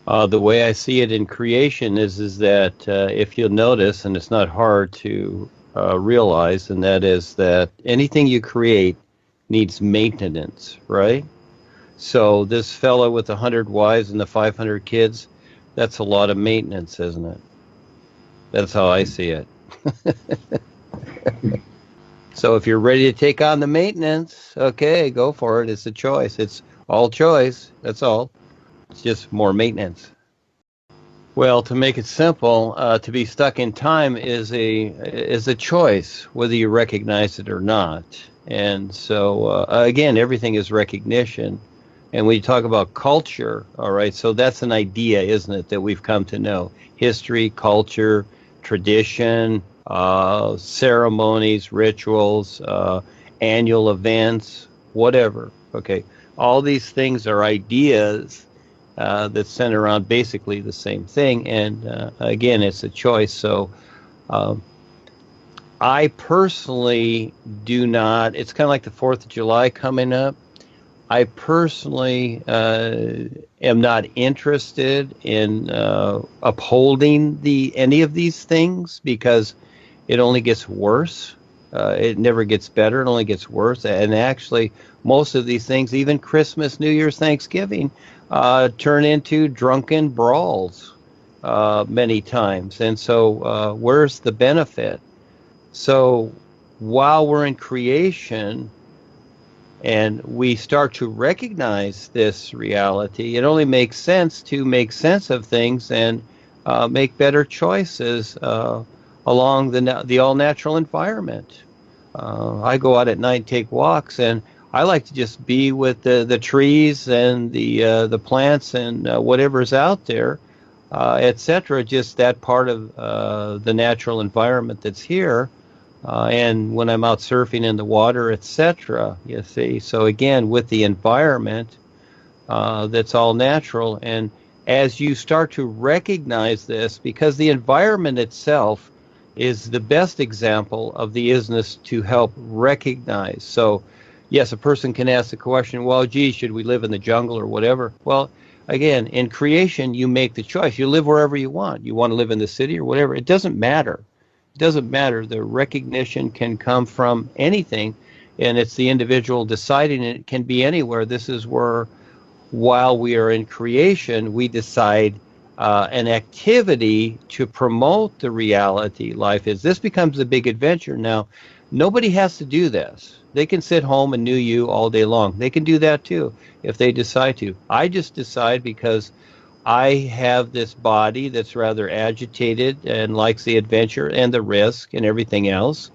The way I see it in creation is that if you'll notice, and it's not hard to realize, and that is that anything you create needs maintenance, right? So this fellow with 100 wives and the 500 kids, that's a lot of maintenance, isn't it? That's how I see it. So if you're ready to take on the maintenance, okay, go for it. It's a choice. It's all choice. That's all. It's just more maintenance. Well, to make it simple, to be stuck in time is a choice, whether you recognize it or not. And so, again, everything is recognition. And when you talk about culture, all right, so that's an idea, isn't it, that we've come to know. History, culture, tradition, ceremonies, rituals, annual events, whatever. Okay, all these things are ideas that center around basically the same thing. And again, it's a choice. So I personally do not, it's kind of like the 4th of July coming up. I personally am not interested in upholding any of these things because it only gets worse. It never gets better. It only gets worse. And actually, most of these things, even Christmas, New Year's, Thanksgiving, turn into drunken brawls many times. And so where's the benefit? So while we're in creation, and we start to recognize this reality, it only makes sense to make sense of things and make better choices along the all-natural environment. I go out at night, take walks, and I like to just be with the trees and the plants and whatever's out there, etc. Just that part of the natural environment that's here. And when I'm out surfing in the water, etc., you see. So again, with the environment, that's all natural. And as you start to recognize this, because the environment itself is the best example of the isnness to help recognize. So yes, a person can ask the question, well, gee, should we live in the jungle or whatever? Well, again, in creation, you make the choice. You live wherever you want. You want to live in the city or whatever. It doesn't matter. It doesn't matter. The recognition can come from anything, and it's the individual deciding. It can be anywhere. This is where, while we are in creation, we decide an activity to promote the reality life is. This becomes a big adventure. Now, nobody has to do this. They can sit home and NUUU all day long. They can do that too if they decide to. I just decide because I have this body that's rather agitated and likes the adventure and the risk and everything else.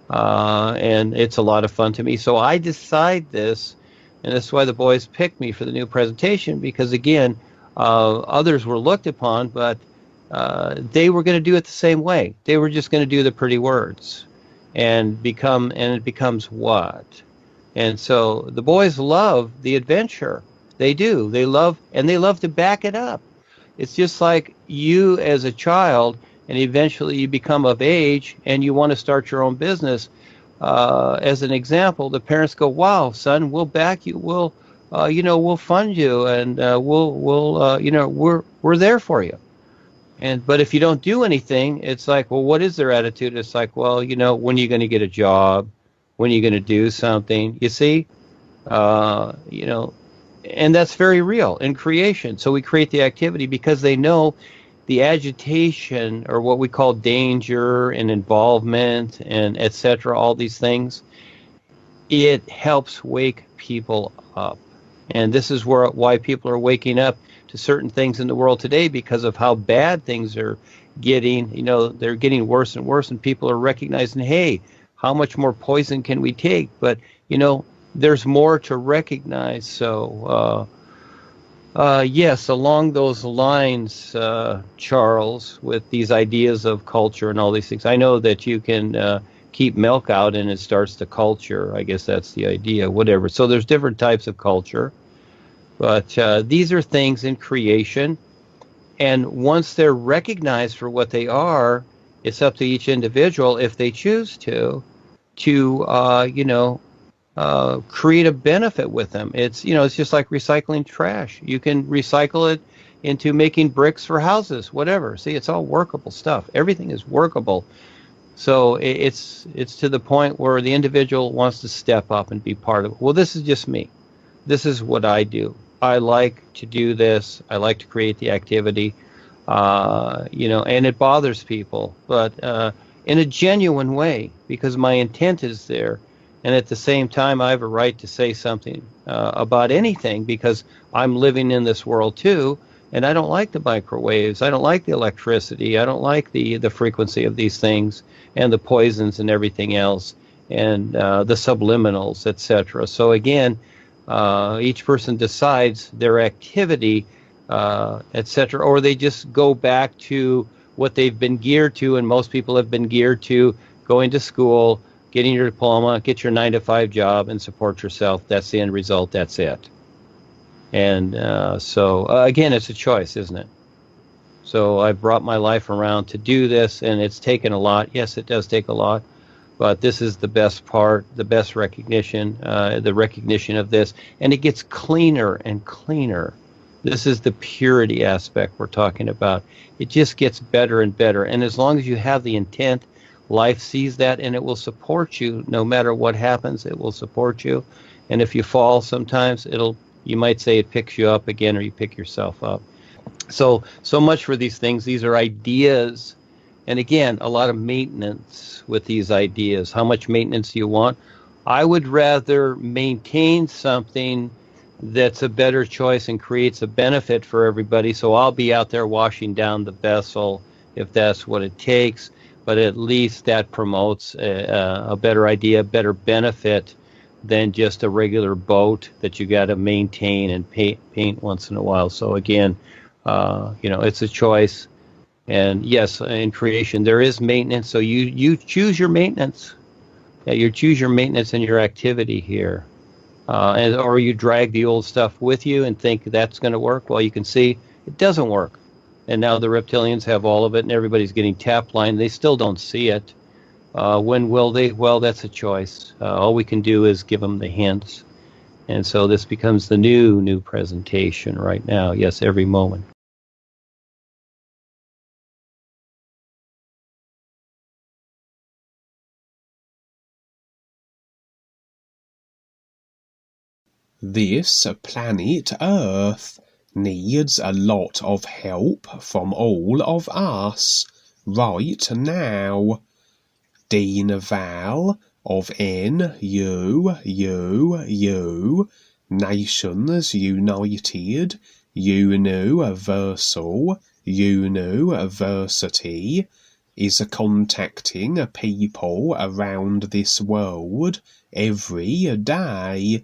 And it's a lot of fun to me. So I decide this, and that's why the boys picked me for the new presentation, because, again, others were looked upon, but they were going to do it the same way. They were just going to do the pretty words and it becomes what? And so the boys love the adventure. They do. They love to back it up. It's just like you as a child, and eventually you become of age and you want to start your own business. As an example, the parents go, "Wow, son, we'll back you. We'll fund you, and we're there for you." But if you don't do anything, it's like, well, what is their attitude? It's like, well, when are you going to get a job? When are you going to do something? You see, and that's very real in creation. So we create the activity because they know the agitation, or what we call danger and involvement and etc., all these things, it helps wake people up. And this is why people are waking up to certain things in the world today, because of how bad things are getting. They're getting worse and worse, and people are recognizing, hey, how much more poison can we take? But, there's more to recognize. So, yes, along those lines, Charles, with these ideas of culture and all these things, I know that you can keep milk out and it starts to culture. I guess that's the idea, whatever. So there's different types of culture. But these are things in creation. And once they're recognized for what they are, it's up to each individual, if they choose to create a benefit with them. It's just like recycling trash. You can recycle it into making bricks for houses, whatever. See, it's all workable stuff. Everything is workable. So it's to the point where the individual wants to step up and be part of it. Well, this is just me. This is what I do. I like to do this. I like to create the activity, and it bothers people, but in a genuine way, because my intent is there. And at the same time, I have a right to say something about anything, because I'm living in this world too, and I don't like the microwaves. I don't like the electricity. I don't like the frequency of these things and the poisons and everything else, and the subliminals, etc. So again, each person decides their activity, etc., or they just go back to what they've been geared to, and most people have been geared to going to school, getting your diploma, get your 9-to-5 job, and support yourself. That's the end result. That's it. And again, it's a choice, isn't it? So I brought my life around to do this, and it's taken a lot. Yes, it does take a lot, but this is the best part, the best recognition, the recognition of this, and it gets cleaner and cleaner. This is the purity aspect we're talking about. It just gets better and better, and as long as you have the intent, life sees that, and it will support you no matter what happens. It will support you, and if you fall sometimes, you might say it picks you up again, or you pick yourself up. So much for these things. These are ideas, and again, a lot of maintenance with these ideas. How much maintenance do you want? I would rather maintain something that's a better choice and creates a benefit for everybody. So I'll be out there washing down the vessel if that's what it takes, but at least that promotes a better idea, better benefit than just a regular boat that you got to maintain and paint once in a while. So again, it's a choice. And yes, in creation there is maintenance. So you choose your maintenance. Yeah, you choose your maintenance and your activity here. Or you drag the old stuff with you and think that's going to work. Well, you can see it doesn't work. And now the reptilians have all of it, and everybody's getting tap line. They still don't see it. When will they? Well, that's a choice. All we can do is give them the hints. And so this becomes the new presentation right now. Yes, every moment. This planet Earth needs a lot of help from all of us right now. Dean Val of NUUU, Nations United, UNUversal, UNUversity, is contacting people around this world every day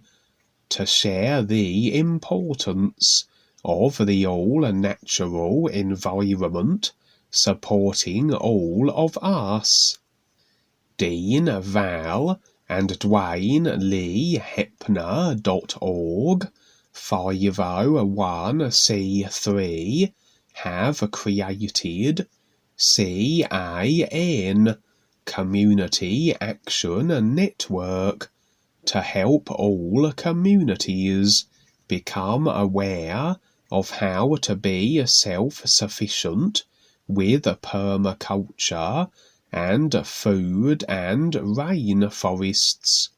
to share the importance of the all-natural environment supporting all of us. Dean Val and Duane Lee Hepner.org 501c3 have created CAN, Community Action Network, to help all communities become aware of how to be self-sufficient with permaculture and food and rainforests.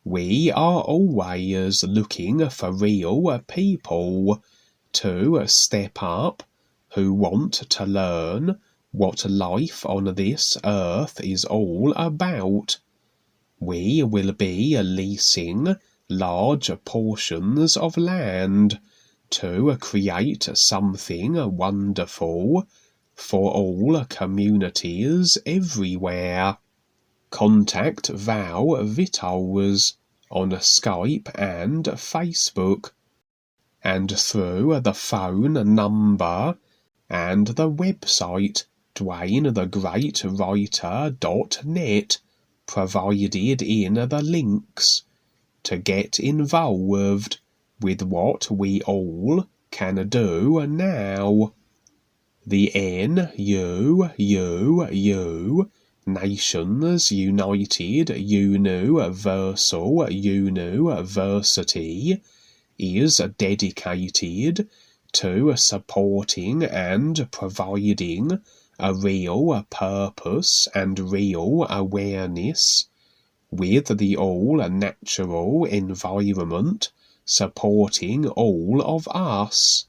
We are always looking for real people to step up who want to learn what life on this earth is all about. We will be leasing large portions of land to create something wonderful for all communities everywhere. Contact Val Vittles on Skype and Facebook, and through the phone number and the website DuaneTheGreatWriter.net provided in the links, to get involved with what we all can do now. The NUUU, Nations United UNUversal UNUversity, is dedicated to supporting and providing a real purpose and real awareness with the all-natural environment supporting all of us.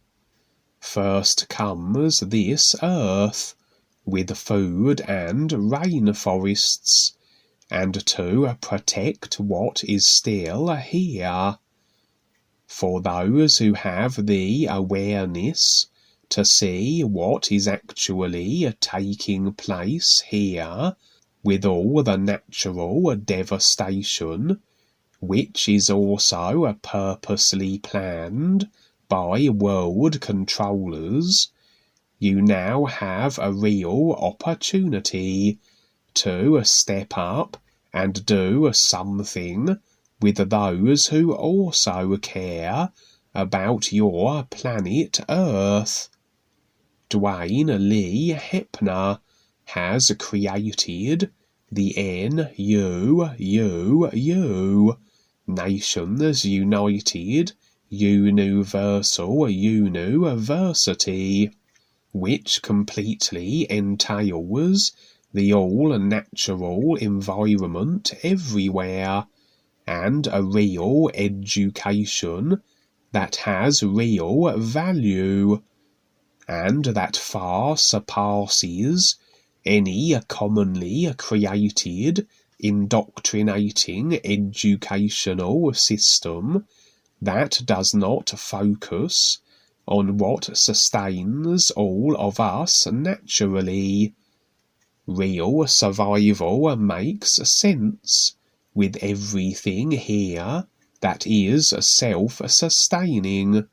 First comes this earth with food and rainforests, and to protect what is still here. For those who have the awareness to see what is actually taking place here with all the natural devastation, which is also purposely planned by world controllers, you now have a real opportunity to step up and do something with those who also care about your planet Earth. Duane Lee Hepner has created the NUUU, Nations United UNUversal UNUversity, which completely entails the all-natural environment everywhere, and a real education that has real value, and that far surpasses any commonly created indoctrinating educational system that does not focus on what sustains all of us naturally. Real survival makes sense with everything here that is self-sustaining.